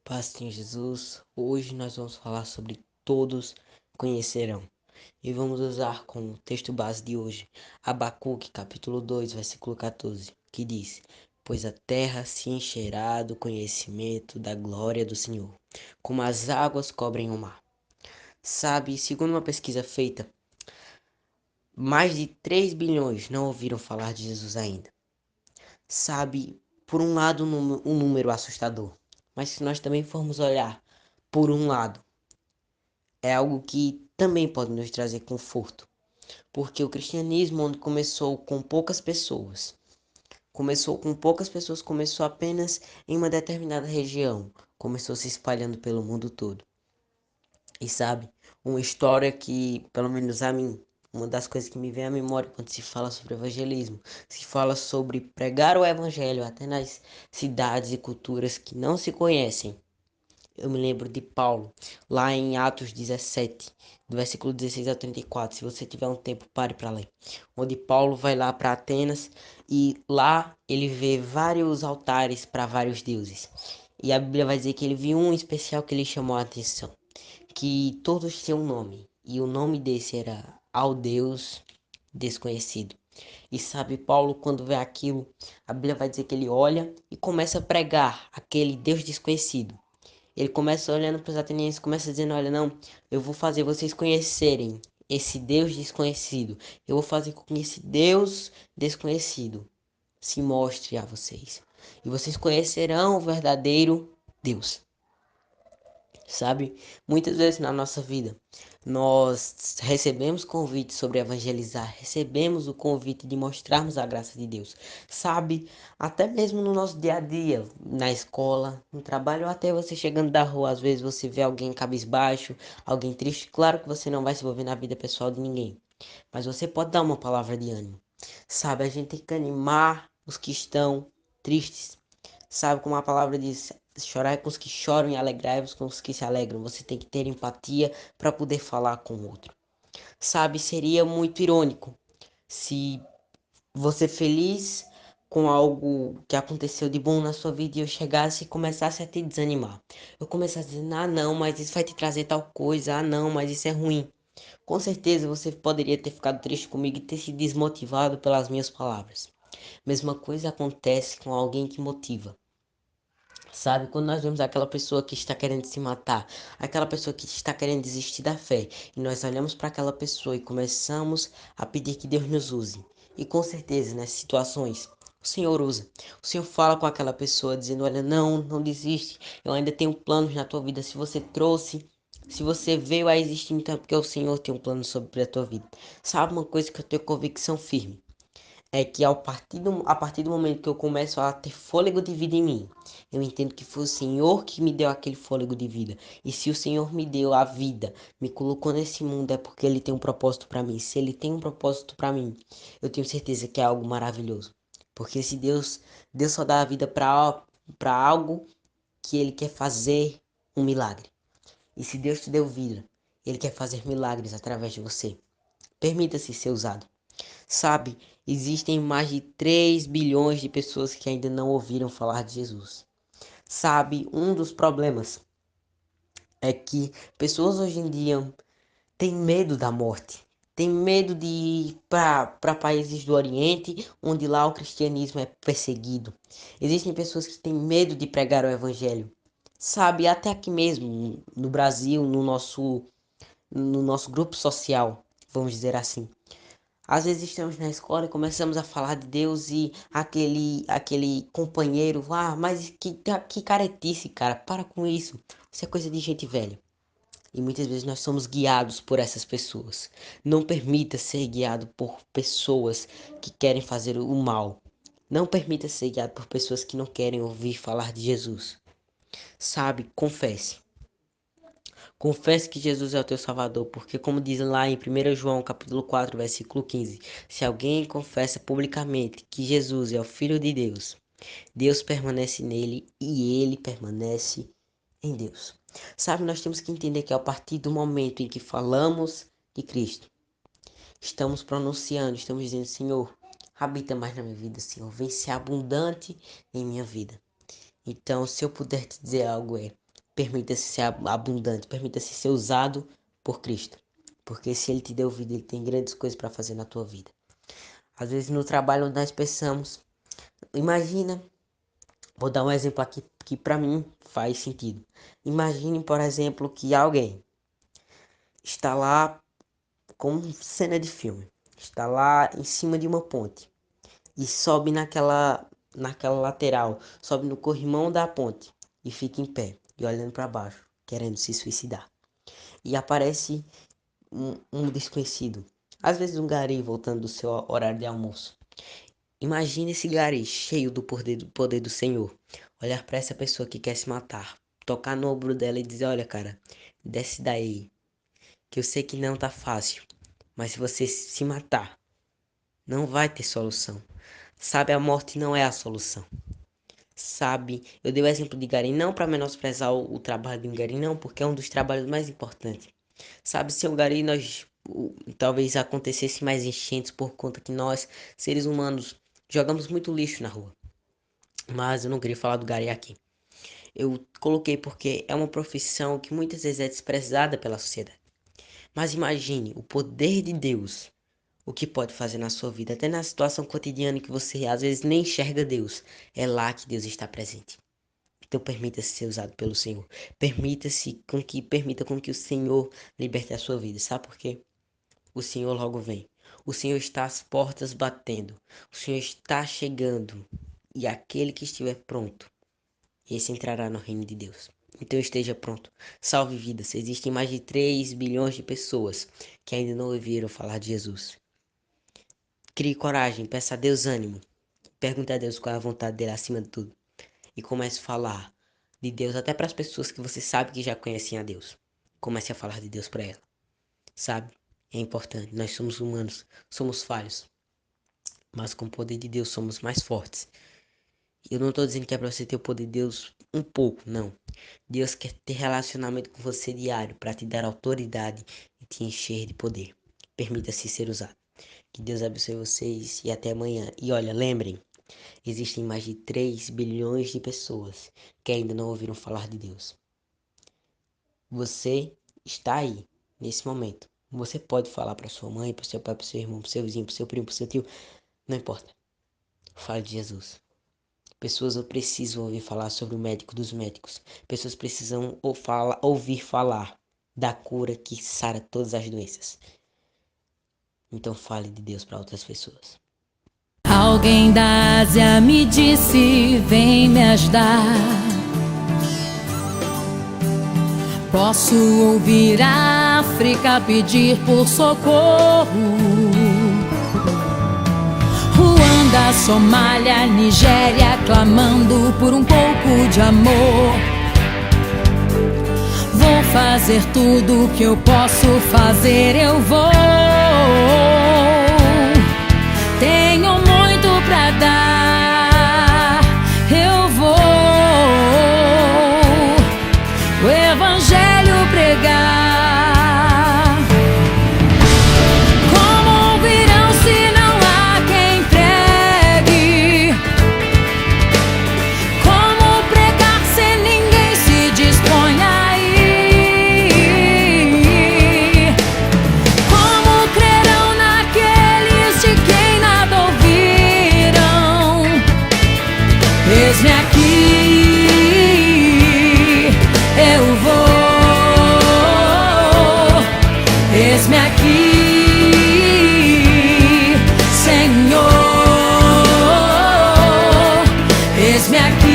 Paz, Senhor Jesus. Hoje nós vamos falar sobre todos conhecerão. E vamos usar como texto base de hoje Abacuque, capítulo 2, versículo 14, que diz: Pois a terra se encherá do conhecimento da glória do Senhor, como as águas cobrem o mar. Sabe, segundo uma pesquisa feita, mais de 3 bilhões não ouviram falar de Jesus ainda. Sabe, por um lado, um número assustador, mas se nós também formos olhar por um lado, é algo que também pode nos trazer conforto, porque o cristianismo, onde começou apenas em uma determinada região, começou se espalhando pelo mundo todo. E sabe, uma história que, pelo menos a mim, uma das coisas que me vem à memória quando se fala sobre evangelismo, se fala sobre pregar o evangelho até nas cidades e culturas que não se conhecem. Eu me lembro de Paulo, lá em Atos 17, do versículo 16 ao 34. Se você tiver um tempo, pare para ler. Onde Paulo vai lá para Atenas e lá ele vê vários altares para vários deuses. E a Bíblia vai dizer que ele viu um especial que lhe chamou a atenção, que todos tinham um nome, e o nome desse era Ao Deus Desconhecido. E sabe, Paulo, quando vê aquilo, a Bíblia vai dizer que ele olha e começa a pregar aquele Deus desconhecido. Ele começa olhando para os atenienses, começa dizendo: Olha, não, eu vou fazer vocês conhecerem esse Deus desconhecido. Eu vou fazer com que esse Deus desconhecido se mostre a vocês. E vocês conhecerão o verdadeiro Deus. Sabe? Muitas vezes na nossa vida nós recebemos convite sobre evangelizar, recebemos o convite de mostrarmos a graça de Deus. Sabe? Até mesmo no nosso dia a dia, na escola, no trabalho, ou até você chegando da rua, às vezes você vê alguém cabisbaixo, alguém triste. Claro que você não vai se envolver na vida pessoal de ninguém, mas você pode dar uma palavra de ânimo. Sabe? A gente tem que animar os que estão tristes. Sabe como a palavra diz, chorar com os que choram e alegrai-vos com os que se alegram. Você tem que ter empatia para poder falar com o outro. Sabe, seria muito irônico se você feliz com algo que aconteceu de bom na sua vida e eu chegasse e começasse a te desanimar. Eu começasse a dizer, ah não, mas isso vai te trazer tal coisa, ah não, mas isso é ruim. Com certeza você poderia ter ficado triste comigo e ter se desmotivado pelas minhas palavras. Mesma coisa acontece com alguém que motiva. Sabe, quando nós vemos aquela pessoa que está querendo se matar, aquela pessoa que está querendo desistir da fé, e nós olhamos para aquela pessoa e começamos a pedir que Deus nos use. E com certeza, nessas situações, o Senhor usa. O Senhor fala com aquela pessoa dizendo: Olha, não, não desiste, eu ainda tenho planos na tua vida. Se você veio a existir, então é porque o Senhor tem um plano sobre a tua vida. Sabe uma coisa que eu tenho convicção firme? É que a partir do momento que eu começo a ter fôlego de vida em mim, eu entendo que foi o Senhor que me deu aquele fôlego de vida. E se o Senhor me deu a vida, me colocou nesse mundo, é porque Ele tem um propósito para mim. Se Ele tem um propósito para mim, eu tenho certeza que é algo maravilhoso. Porque se Deus só dá a vida para algo que Ele quer fazer um milagre. E se Deus te deu vida, Ele quer fazer milagres através de você. Permita-se ser usado. Sabe, existem mais de 3 bilhões de pessoas que ainda não ouviram falar de Jesus. Sabe, um dos problemas é que pessoas hoje em dia têm medo da morte. Têm medo de ir para países do Oriente, onde lá o cristianismo é perseguido. Existem pessoas que têm medo de pregar o evangelho. Sabe, até aqui mesmo no Brasil, no nosso grupo social, vamos dizer assim. Às vezes estamos na escola e começamos a falar de Deus e aquele companheiro, mas que caretice, cara, para com isso. Isso é coisa de gente velha. E muitas vezes nós somos guiados por essas pessoas. Não permita ser guiado por pessoas que querem fazer o mal. Não permita ser guiado por pessoas que não querem ouvir falar de Jesus. Sabe, confesse. Confesse que Jesus é o teu Salvador, porque como diz lá em 1 João capítulo 4, versículo 15, se alguém confessa publicamente que Jesus é o Filho de Deus, Deus permanece nele e ele permanece em Deus. Sabe, nós temos que entender que a partir do momento em que falamos de Cristo, estamos pronunciando, estamos dizendo: Senhor, habita mais na minha vida, Senhor, vem ser abundante em minha vida. Então, se eu puder te dizer algo, permita-se ser abundante, permita-se ser usado por Cristo. Porque se Ele te deu vida, Ele tem grandes coisas para fazer na tua vida. Às vezes no trabalho onde nós pensamos, imagina, vou dar um exemplo aqui que para mim faz sentido. Imagine, por exemplo, que alguém está lá como cena de filme, está lá em cima de uma ponte e sobe naquela lateral, sobe no corrimão da ponte e fica em pé e olhando para baixo, querendo se suicidar. E aparece um desconhecido, às vezes um gari voltando do seu horário de almoço. Imagine esse gari cheio do poder do Senhor, olhar para essa pessoa que quer se matar, tocar no ombro dela e dizer: olha, cara, desce daí, que eu sei que não tá fácil, mas se você se matar, não vai ter solução. Sabe, a morte não é a solução. Sabe, eu dei o exemplo de gari não para menosprezar o trabalho de um gari, não, porque é um dos trabalhos mais importantes. Sabe, se um gari talvez acontecesse mais enchentes por conta que nós, seres humanos, jogamos muito lixo na rua. Mas eu não queria falar do gari aqui. Eu coloquei porque é uma profissão que muitas vezes é desprezada pela sociedade. Mas imagine o poder de Deus, o que pode fazer na sua vida, até na situação cotidiana que você às vezes nem enxerga Deus. É lá que Deus está presente. Então permita-se ser usado pelo Senhor. Permita com que o Senhor liberte a sua vida. Sabe por quê? O Senhor logo vem. O Senhor está às portas batendo. O Senhor está chegando. E aquele que estiver pronto, esse entrará no reino de Deus. Então esteja pronto. Salve vidas. Existem mais de 3 bilhões de pessoas que ainda não ouviram falar de Jesus. Crie coragem, peça a Deus ânimo. Pergunte a Deus qual é a vontade dele acima de tudo. E comece a falar de Deus até para as pessoas que você sabe que já conhecem a Deus. Comece a falar de Deus para ela. Sabe? É importante. Nós somos humanos, somos falhos. Mas com o poder de Deus somos mais fortes. Eu não estou dizendo que é para você ter o poder de Deus um pouco, não. Deus quer ter relacionamento com você diário para te dar autoridade e te encher de poder. Permita-se ser usado. Que Deus abençoe vocês e até amanhã. E olha, lembrem, existem mais de 3 bilhões de pessoas que ainda não ouviram falar de Deus. Você está aí, nesse momento. Você pode falar para sua mãe, para seu pai, para seu irmão, para seu vizinho, para seu primo, para seu tio. Não importa. Fale de Jesus. Pessoas precisam ouvir falar sobre o médico dos médicos. Pessoas precisam ouvir falar da cura que sara todas as doenças. Então fale de Deus para outras pessoas. Alguém da Ásia me disse: vem me ajudar. Posso ouvir a África pedir por socorro. Ruanda, Somália, Nigéria clamando por um pouco de amor. Vou fazer tudo o que eu posso fazer, eu vou. Tenho muito pra dar, eu vou o evangelho pregar. Como ouvirão se não há quem pregue? Como pregar se ninguém se dispõe a ir? Como crerão naqueles de quem nada ouviram? Eis-me aqui, eu vou. Eis-me aqui, Senhor. Eis-me aqui.